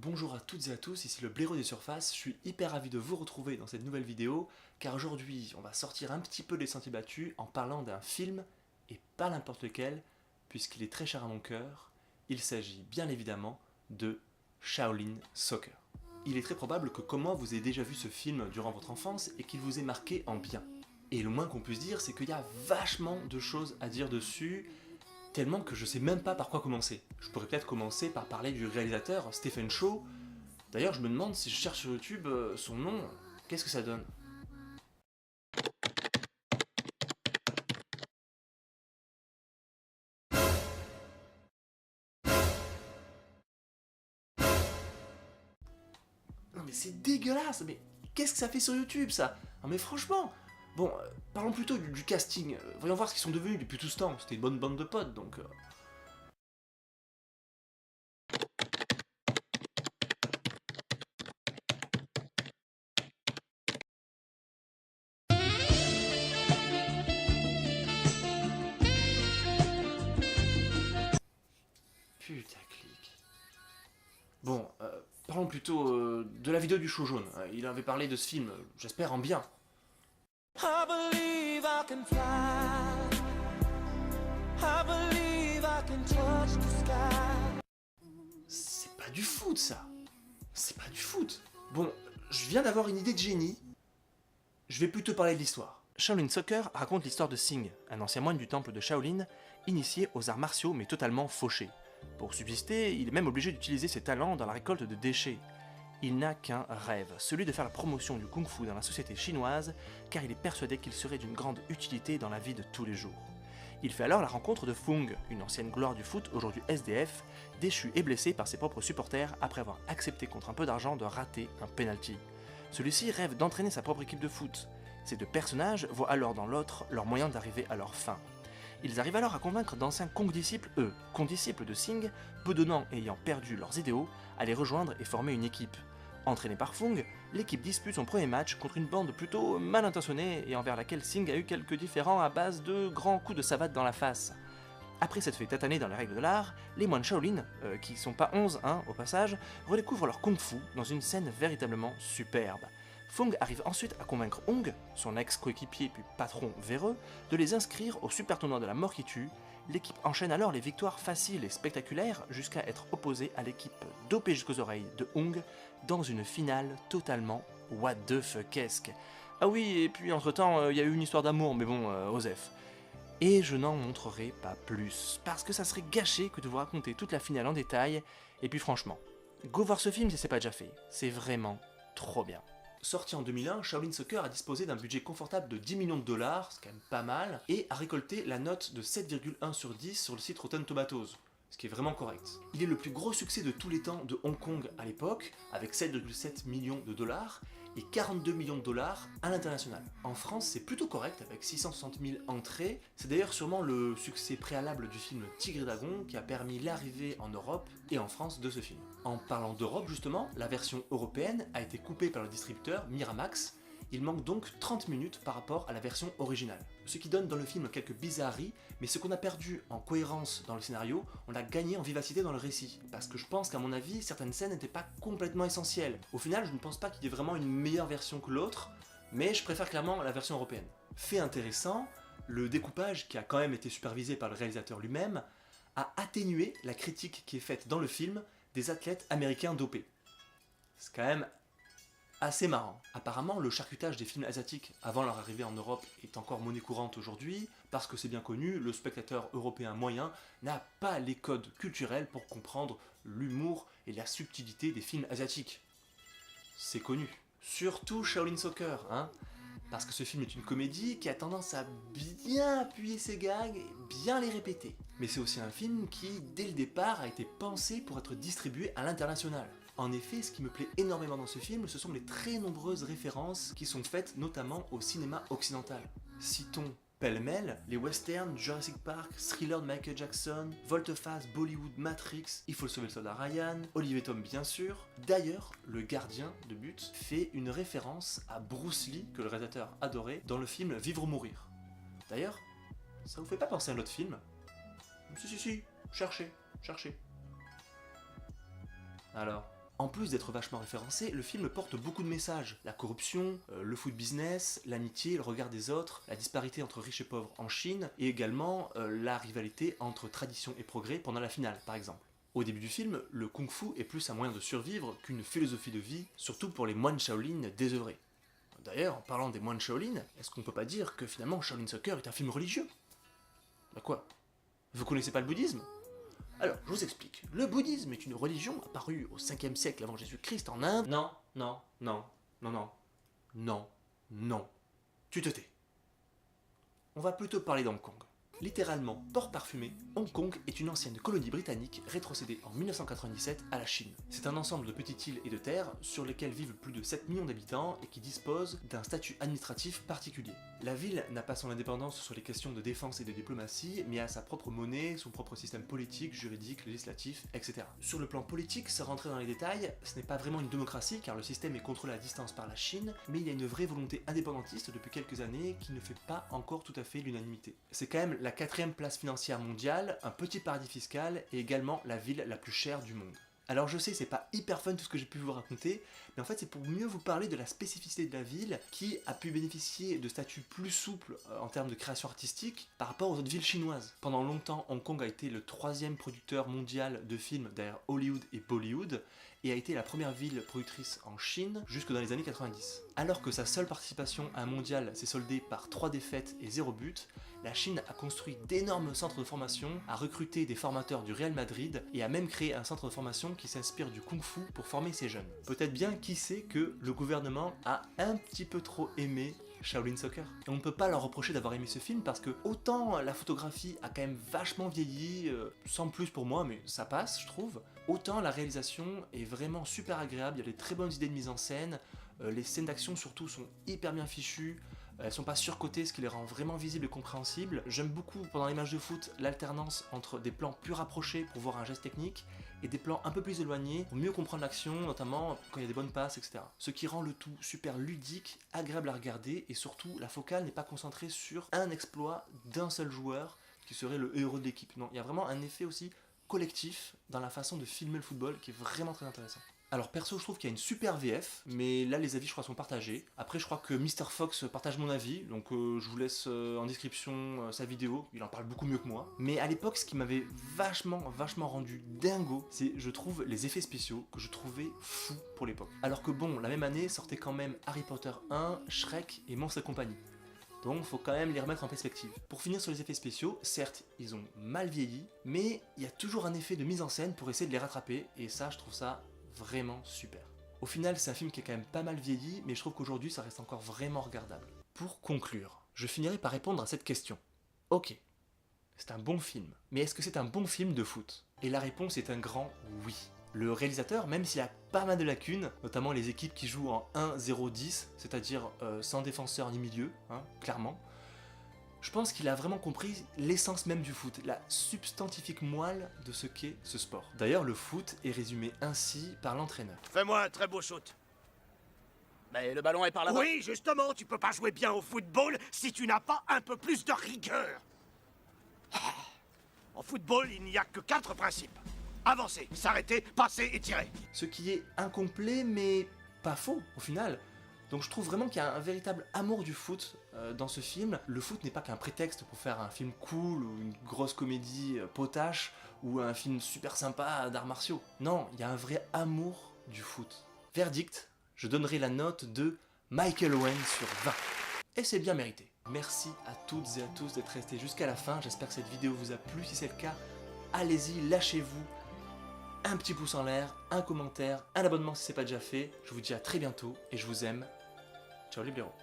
Bonjour à toutes et à tous, ici le blaireau des surfaces, je suis hyper ravi de vous retrouver dans cette nouvelle vidéo, car aujourd'hui on va sortir un petit peu des sentiers battus en parlant d'un film, et pas n'importe lequel, puisqu'il est très cher à mon cœur, il s'agit bien évidemment de Shaolin Soccer. Il est très probable que comment vous ayez déjà vu ce film durant votre enfance et qu'il vous ait marqué en bien. Et le moins qu'on puisse dire, c'est qu'il y a vachement de choses à dire dessus, tellement que je sais même pas par quoi commencer. Je pourrais peut-être commencer par parler du réalisateur Stephen Chow. D'ailleurs, je me demande si je cherche sur YouTube son nom, qu'est-ce que ça donne? Non mais c'est dégueulasse, mais qu'est-ce que ça fait sur YouTube ça? Non mais franchement. Bon, parlons plutôt du casting. Voyons voir ce qu'ils sont devenus depuis tout ce temps. C'était une bonne bande de potes donc. Putaclic. Bon, parlons plutôt de la vidéo du show jaune. Il avait parlé de ce film, j'espère en bien. I believe I can fly. I believe I can touch the sky. C'est pas du foot ça. C'est pas du foot. Bon, je viens d'avoir une idée de génie. Je vais plutôt parler de l'histoire. Shaolin Soccer raconte l'histoire de Singh, un ancien moine du temple de Shaolin, initié aux arts martiaux mais totalement fauché. Pour subsister, il est même obligé d'utiliser ses talents dans la récolte de déchets. Il n'a qu'un rêve, celui de faire la promotion du kung-fu dans la société chinoise, car il est persuadé qu'il serait d'une grande utilité dans la vie de tous les jours. Il fait alors la rencontre de Fung, une ancienne gloire du foot, aujourd'hui SDF, déchu et blessé par ses propres supporters après avoir accepté contre un peu d'argent de rater un penalty. Celui-ci rêve d'entraîner sa propre équipe de foot. Ces deux personnages voient alors dans l'autre leur moyen d'arriver à leur fin. Ils arrivent alors à convaincre d'anciens condisciples, condisciples de Singh, peu donnant et ayant perdu leurs idéaux, à les rejoindre et former une équipe. Entraînée par Fung, l'équipe dispute son premier match contre une bande plutôt mal intentionnée et envers laquelle Singh a eu quelques différends à base de grands coups de savate dans la face. Après s'être fait tataner dans les règles de l'art, les moines Shaolin, qui sont pas 11 au passage, redécouvrent leur kung-fu dans une scène véritablement superbe. Fung arrive ensuite à convaincre Hong, son ex-coéquipier puis patron véreux, de les inscrire au super tournoi de la mort qui tue. L'équipe enchaîne alors les victoires faciles et spectaculaires jusqu'à être opposée à l'équipe dopée jusqu'aux oreilles de Hong dans une finale totalement what the fuckesque. Ah oui, et puis entre-temps, y a eu une histoire d'amour, mais bon, Osef. Et je n'en montrerai pas plus, parce que ça serait gâché que de vous raconter toute la finale en détail, et puis franchement, go voir ce film si c'est pas déjà fait, c'est vraiment trop bien. Sorti en 2001, Shaolin Soccer a disposé d'un budget confortable de 10 millions de dollars, c'est quand même pas mal, et a récolté la note de 7,1 sur 10 sur le site Rotten Tomatoes, ce qui est vraiment correct. Il est le plus gros succès de tous les temps de Hong Kong à l'époque, avec 7,7 millions de dollars, et 42 millions de dollars à l'international. En France, c'est plutôt correct, avec 660 000 entrées. C'est d'ailleurs sûrement le succès préalable du film Tigre et Dragon qui a permis l'arrivée en Europe et en France de ce film. En parlant d'Europe justement, la version européenne a été coupée par le distributeur Miramax. Il manque donc 30 minutes par rapport à la version originale. Ce qui donne dans le film quelques bizarreries, mais ce qu'on a perdu en cohérence dans le scénario, on l'a gagné en vivacité dans le récit. Parce que je pense qu'à mon avis, certaines scènes n'étaient pas complètement essentielles. Au final, je ne pense pas qu'il y ait vraiment une meilleure version que l'autre, mais je préfère clairement la version européenne. Fait intéressant, le découpage, qui a quand même été supervisé par le réalisateur lui-même, a atténué la critique qui est faite dans le film des athlètes américains dopés. C'est quand même assez marrant. Apparemment, le charcutage des films asiatiques avant leur arrivée en Europe est encore monnaie courante aujourd'hui, parce que c'est bien connu, le spectateur européen moyen n'a pas les codes culturels pour comprendre l'humour et la subtilité des films asiatiques. C'est connu. Surtout Shaolin Soccer, hein, parce que ce film est une comédie qui a tendance à bien appuyer ses gags et bien les répéter. Mais c'est aussi un film qui, dès le départ, a été pensé pour être distribué à l'international. En effet, ce qui me plaît énormément dans ce film, ce sont les très nombreuses références qui sont faites notamment au cinéma occidental. Citons pêle-mêle les westerns, Jurassic Park, Thriller de Michael Jackson, Volte-Face, Bollywood, Matrix, Il faut sauver le soldat Ryan, Olivier Tom bien sûr. D'ailleurs, le gardien de but fait une référence à Bruce Lee, que le réalisateur adorait, dans le film Vivre ou mourir. D'ailleurs, ça vous fait pas penser à un autre film? Si, cherchez. Alors, En plus d'être vachement référencé, le film porte beaucoup de messages. La corruption, le food business, l'amitié, le regard des autres, la disparité entre riches et pauvres en Chine, et également la rivalité entre tradition et progrès pendant la finale, par exemple. Au début du film, le kung-fu est plus un moyen de survivre qu'une philosophie de vie, surtout pour les moines Shaolin désœuvrés. D'ailleurs, en parlant des moines Shaolin, est-ce qu'on peut pas dire que finalement Shaolin Soccer est un film religieux? Bah quoi? Vous connaissez pas le bouddhisme? Alors, je vous explique. Le bouddhisme est une religion apparue au 5e siècle avant Jésus-Christ en Inde. Non, non, non, non, non, non, non. Tu te tais. On va plutôt parler d'Hong Kong. Littéralement port parfumé, Hong Kong est une ancienne colonie britannique rétrocédée en 1997 à la Chine. C'est un ensemble de petites îles et de terres sur lesquelles vivent plus de 7 millions d'habitants et qui disposent d'un statut administratif particulier. La ville n'a pas son indépendance sur les questions de défense et de diplomatie, mais a sa propre monnaie, son propre système politique, juridique, législatif, etc. Sur le plan politique, sans rentrer dans les détails, ce n'est pas vraiment une démocratie car le système est contrôlé à distance par la Chine, mais il y a une vraie volonté indépendantiste depuis quelques années qui ne fait pas encore tout à fait l'unanimité. C'est quand même la 4e place financière mondiale, un petit paradis fiscal et également la ville la plus chère du monde. Alors je sais, c'est pas hyper fun tout ce que j'ai pu vous raconter, mais en fait c'est pour mieux vous parler de la spécificité de la ville qui a pu bénéficier de statuts plus souples en termes de création artistique par rapport aux autres villes chinoises. Pendant longtemps, Hong Kong a été le 3e producteur mondial de films derrière Hollywood et Bollywood, et a été la première ville productrice en Chine jusque dans les années 90. Alors que sa seule participation à un mondial s'est soldée par 3 défaites et 0 but, la Chine a construit d'énormes centres de formation, a recruté des formateurs du Real Madrid et a même créé un centre de formation qui s'inspire du Kung Fu pour former ses jeunes. Peut-être bien qui sait que le gouvernement a un petit peu trop aimé Shaolin Soccer. Et on ne peut pas leur reprocher d'avoir aimé ce film parce que autant la photographie a quand même vachement vieilli, sans plus pour moi, mais ça passe je trouve, autant la réalisation est vraiment super agréable, il y a des très bonnes idées de mise en scène, les scènes d'action surtout sont hyper bien fichues, elles sont pas surcotées, ce qui les rend vraiment visibles et compréhensibles. J'aime beaucoup pendant les matchs de foot l'alternance entre des plans plus rapprochés pour voir un geste technique et des plans un peu plus éloignés pour mieux comprendre l'action, notamment quand il y a des bonnes passes, etc. Ce qui rend le tout super ludique, agréable à regarder et surtout la focale n'est pas concentrée sur un exploit d'un seul joueur qui serait le héros de l'équipe. Non, il y a vraiment un effet aussi collectif dans la façon de filmer le football qui est vraiment très intéressant. Alors perso je trouve qu'il y a une super VF, mais là les avis je crois sont partagés. Après je crois que Mr Fox partage mon avis, donc je vous laisse en description sa vidéo, il en parle beaucoup mieux que moi. Mais à l'époque ce qui m'avait vachement rendu dingo, c'est je trouve les effets spéciaux que je trouvais fous pour l'époque. Alors que bon, la même année sortait quand même Harry Potter 1, Shrek et Monstres et compagnie. Donc faut quand même les remettre en perspective. Pour finir sur les effets spéciaux, certes ils ont mal vieilli, mais il y a toujours un effet de mise en scène pour essayer de les rattraper, et ça je trouve ça vraiment super. Au final, c'est un film qui est quand même pas mal vieilli, mais je trouve qu'aujourd'hui, ça reste encore vraiment regardable. Pour conclure, je finirai par répondre à cette question. Ok, c'est un bon film, mais est-ce que c'est un bon film de foot? Et la réponse est un grand oui. Le réalisateur, même s'il a pas mal de lacunes, notamment les équipes qui jouent en 1-0-10, c'est-à-dire sans défenseur ni milieu, hein, clairement, je pense qu'il a vraiment compris l'essence même du foot, la substantifique moelle de ce qu'est ce sport. D'ailleurs, le foot est résumé ainsi par l'entraîneur. Fais-moi un très beau shoot. Mais le ballon est par là-bas. Oui, justement, tu peux pas jouer bien au football si tu n'as pas un peu plus de rigueur. En football, il n'y a que 4 principes. Avancer, s'arrêter, passer et tirer. Ce qui est incomplet, mais pas faux, au final. Donc je trouve vraiment qu'il y a un véritable amour du foot dans ce film. Le foot n'est pas qu'un prétexte pour faire un film cool ou une grosse comédie potache ou un film super sympa d'arts martiaux. Non, il y a un vrai amour du foot. Verdict, je donnerai la note de Michael Owen sur 20. Et c'est bien mérité. Merci à toutes et à tous d'être restés jusqu'à la fin. J'espère que cette vidéo vous a plu. Si c'est le cas, allez-y, lâchez-vous. Un petit pouce en l'air, un commentaire, un abonnement si c'est pas déjà fait. Je vous dis à très bientôt et je vous aime. Ciao les blaireaux.